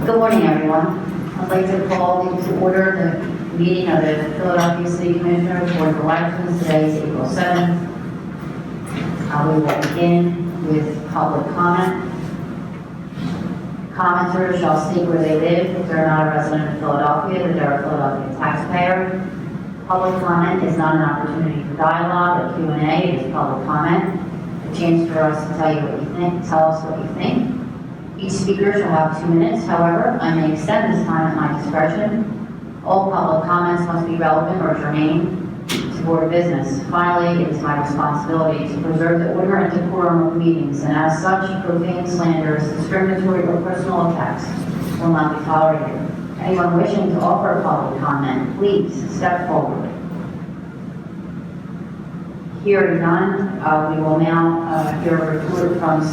Good morning, everyone. I'd like to call to order the meeting of the Philadelphia City Commissioners Board of Elections. Today is April 7th. We will begin with public comment. Commenters shall state where they live if they're not a resident of Philadelphia, that they're a Philadelphia taxpayer. Public comment is not an opportunity for dialogue or Q&A. It is public comment. A chance for us to tell you what you think, tell us what you think. Each speaker shall have 2 minutes. However, I may extend this time at my discretion. All public comments must be relevant or germane to board business. Finally, it is my responsibility to preserve the order and decorum of meetings, and as such, profane slanders, discriminatory or personal attacks will not be tolerated. Anyone wishing to offer a public comment, please step forward. Hearing none, we will now hear a report from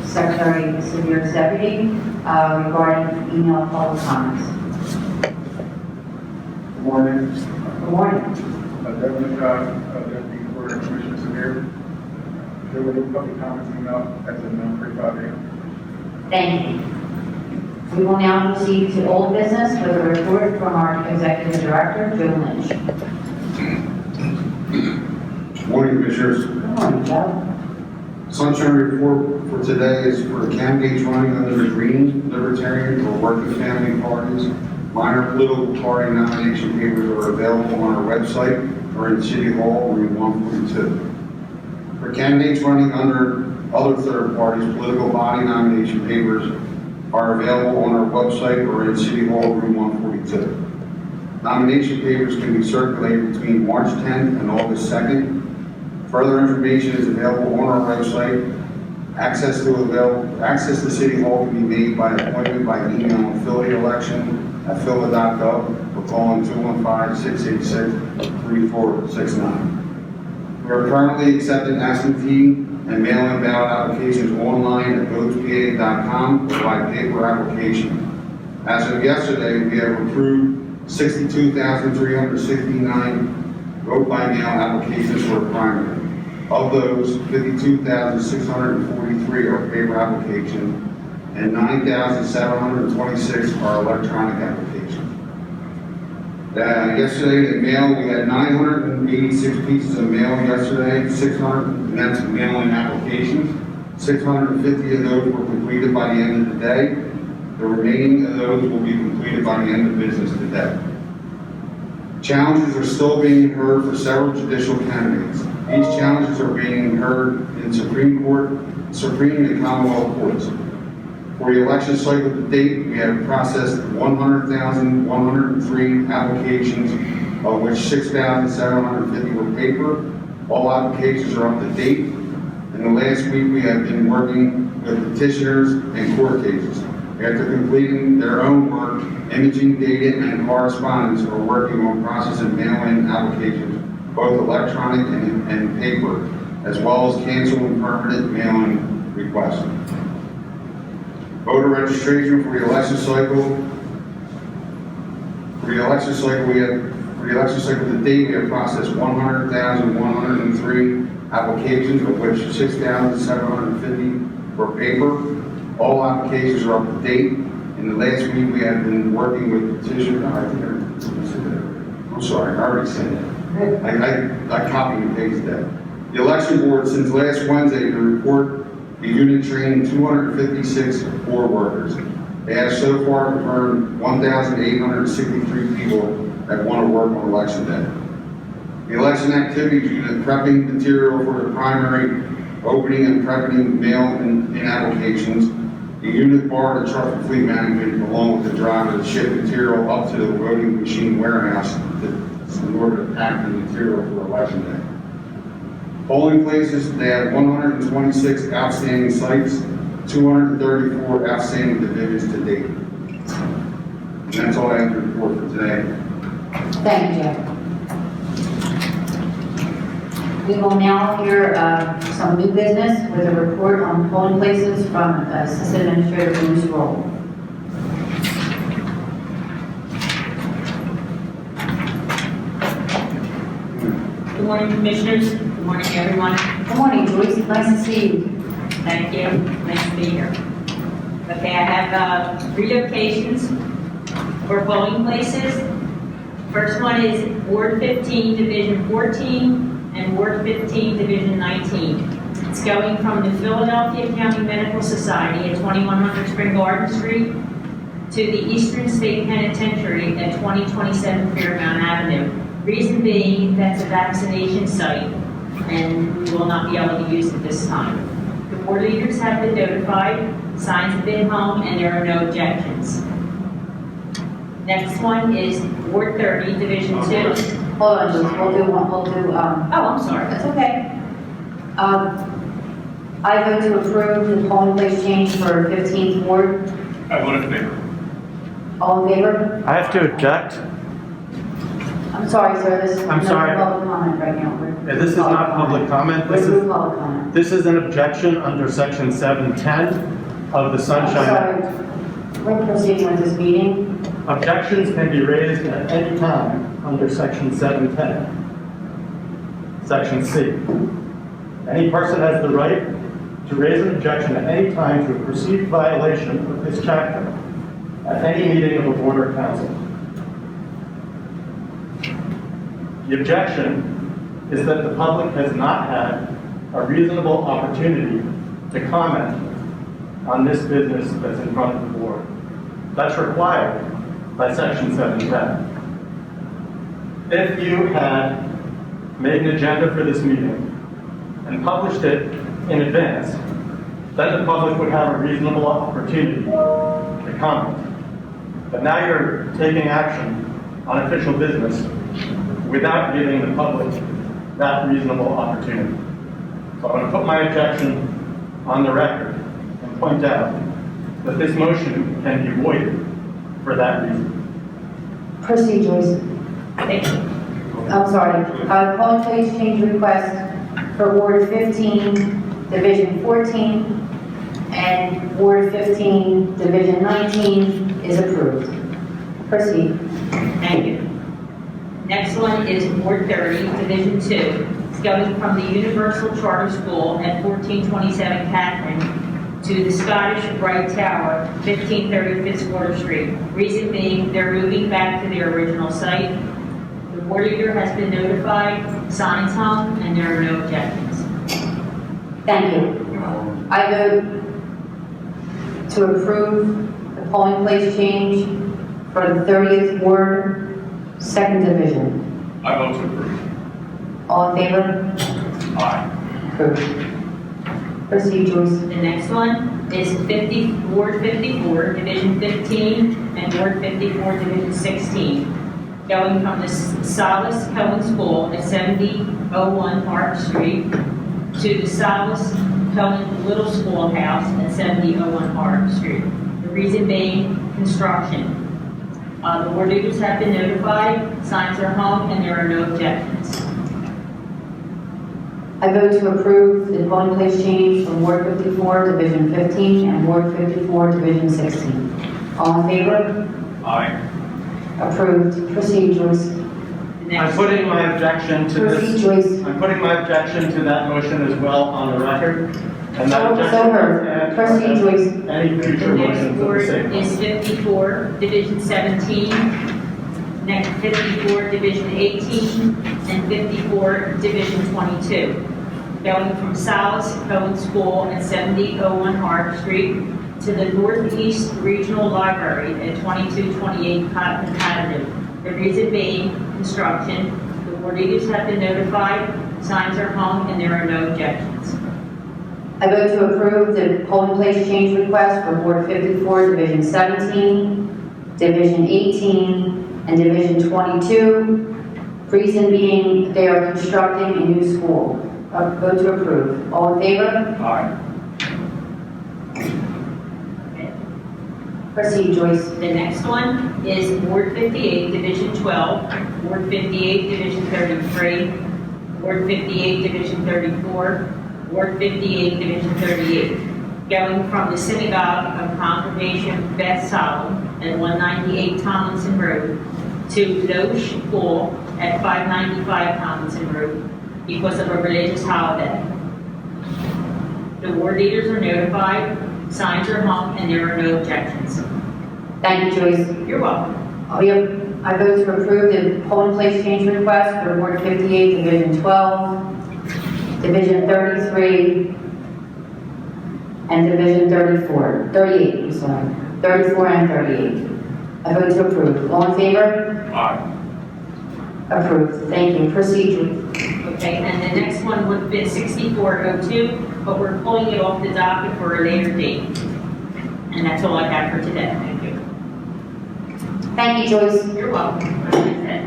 Secretary Severe's Deputy regarding email public comments. Good morning. Good morning. Deputy Recorder Commissioner Severe. There were no public comments email at the 9:45 a.m. Thank you. We will now proceed to old business with a report from our Executive Director, Joe Lynch. Good morning, Commissioners. Good morning, Joe. Sunshine report for today is for candidates running under the Green, Libertarian, or Working Family parties. Minor political party nomination papers are available on our website or in City Hall, room 142. For candidates running under other third parties, political body nomination papers are available on our website or in City Hall, room 142. Nomination papers can be circulated between March 10th and August 2nd. Further information is available on our website. Access to City Hall can be made by appointment by email on phila.gov or calling 215-686-3469. We are currently accepting absentee and mail-in ballot applications online at votespa.com or by paper application. As of yesterday, we have approved 62,369 vote by mail applications for a primary. Of those, 52,643 are paper applications and 9,726 are electronic applications. Yesterday in mail, we had 986 pieces of mail yesterday, 600, and that's mail-in applications. 650 of those were completed by the end of the day. The remaining of those will be completed by the end of business today. Challenges are still being heard for several judicial candidates. These challenges are being heard in Supreme and Commonwealth courts. For the election cycle to date, we have processed 100,103 applications, of which 6,750 were paper. All applications are up to date. In the last week, we have been working with petitioners and court cases. After completing their own work, imaging data and correspondence are working on processing mail-in applications, both electronic and paper, as well as canceling permanent mail-in requests. Voter registration for the election cycle. For the election cycle to date, we have processed 100,103 applications, of which 6,750 were paper. All applications are up to date. In the last week, we have been working with petitioners. I'm sorry, I already said that. I copied and pasted that. The election board, since last Wednesday, to report the unit trained 256 board workers. They have so far confirmed 1,863 people that want to work on election day. The election activities unit prepping material for the primary, opening and prepping mail-in applications. The unit bar, the truck and fleet management, along with the driver, to ship material up to the voting machine warehouse in order to pack the material for election day. Polling places, they have 126 outstanding sites, 234 outstanding divisions to date. And that's all I have to report for today. Thank you, Joe. We will now hear some new business with a report on polling places from Assistant Administrator Bruce Roll. Good morning, Commissioners. Good morning, everyone. Good morning, Joyce. Nice to see you. Thank you. Nice to be here. Okay, I have relocations for polling places. First one is Ward 15, Division 14, and Ward 15, Division 19. It's going from the Philadelphia County Medical Society at 2100 Spring Garden Street to the Eastern State Penitentiary at 2027 Fairmount Avenue. Reason being, that's a vaccination site, and we will not be able to use it this time. The board leaders have been notified, signs have been hung, and there are no objections. Next one is Ward 30, Division 2. Hold on, Joyce, we'll do, Oh, I'm sorry. that's okay. I vote to approve the polling place change for 15th Ward. I vote in favor. All in favor? I have to object. I'm sorry, sir, this is I'm no sorry. public comment right now. This is not public comment. This is public comment. This is an objection under section 710 of the I'm Sunshine Act. sorry, we're proceeding with this meeting. Objections can be raised at any time under section 710. Section C. Any person has the right to raise an objection at any time to a perceived violation of this chapter at any meeting of a board or council. The objection is that the public has not had a reasonable opportunity to comment on this business that's in front of the board. That's required by section 710. If you had made an agenda for this meeting and published it in advance, then the public would have a reasonable opportunity to comment. But now you're taking action on official business without giving the public that reasonable opportunity. So I'm going to put my objection on the record and point out that this motion can be voided for that reason. Proceed, Joyce. Thank you. I'm sorry. Polling place change request for Ward 15, Division 14, and Ward 15, Division 19 is approved. Proceed. Thank you. Next one is Ward 30, Division 2. It's going from the Universal Charter School at 1427 Catherine to the Scottish Rite Tower, 1530 Fitzwater Street. Reason being, they're moving back to their original site. The board leader has been notified, signs hung, and there are no objections. Thank you. I vote to approve the polling place change for the 30th Ward, 2nd Division. I vote to approve. All in favor? Aye. Approved. Proceed, Joyce. The next one is Ward 54, Division 15, and Ward 54, Division 16. Going from the Solace Cohen School at 7001 Park Street to the Solace Cohen Little Schoolhouse at 7001 Park Street. The reason being construction. The board leaders have been notified, signs are hung, and there are no objections. I vote to approve the polling place change from Ward 54, Division 15, and Ward 54, Division 16. All in favor? Aye. Approved. Proceed, Joyce. The I'm next putting my objection to Proceed, this. Joyce. I'm putting my objection to that motion as well on the record. And that So objection heard. stands Proceed, for Joyce. any The future next motions of the ward same. is 54, Division 17, next 54, Division 18, and 54, Division 22. Going from Solace Cohen School at 7001 Hart Street to the Northeast Regional Library at 2228 Cotton Avenue. The reason being construction. The board leaders have been notified, signs are hung, and there are no objections. I vote to approve the polling place change request for Ward 54, Division 17, Division 18, and Division 22. Reason being, they are constructing a new school. Vote to approve. All in favor? Aye. Proceed, Joyce. The next one is Ward 58, Division 12, Ward 58, Division 33, Ward 58, Division 34, Ward 58, Division 38. Going from the Synagogue of Congregation Beth Solomon at 198 Tomlinson Road to Loesch Pool at 595 Tomlinson Road because of a religious holiday. The ward leaders are notified, Signs are hung and there are no objections. Thank you, Joyce. You're welcome. I vote to approve the polling place change request for Ward 58, Division 12, Division 33, and Division 38, I'm sorry, 34 and 38. I vote to approve. All in favor? Aye. Approved. Thank you. Procedure. Okay, and the next one would have been 6402, but we're pulling it off the docket for a later date. And that's all I have for today. Thank you. Thank you, Joyce. You're welcome. That's it.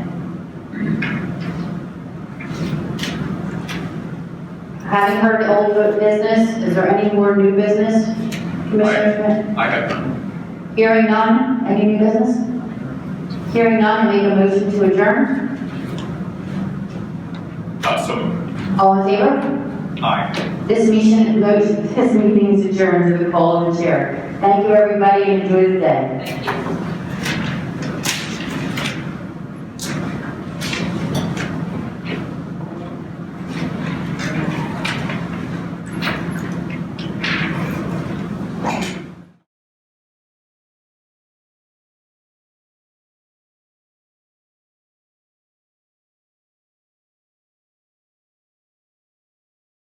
Having heard old business, is there any more new business? Commissioner Schmidt? I have none. Hearing none, any new business? Hearing none, I make a motion to adjourn. So moved. All in favor? Aye. This meeting is adjourned to the call of the chair. Thank you, everybody, and enjoy the day. Thank you.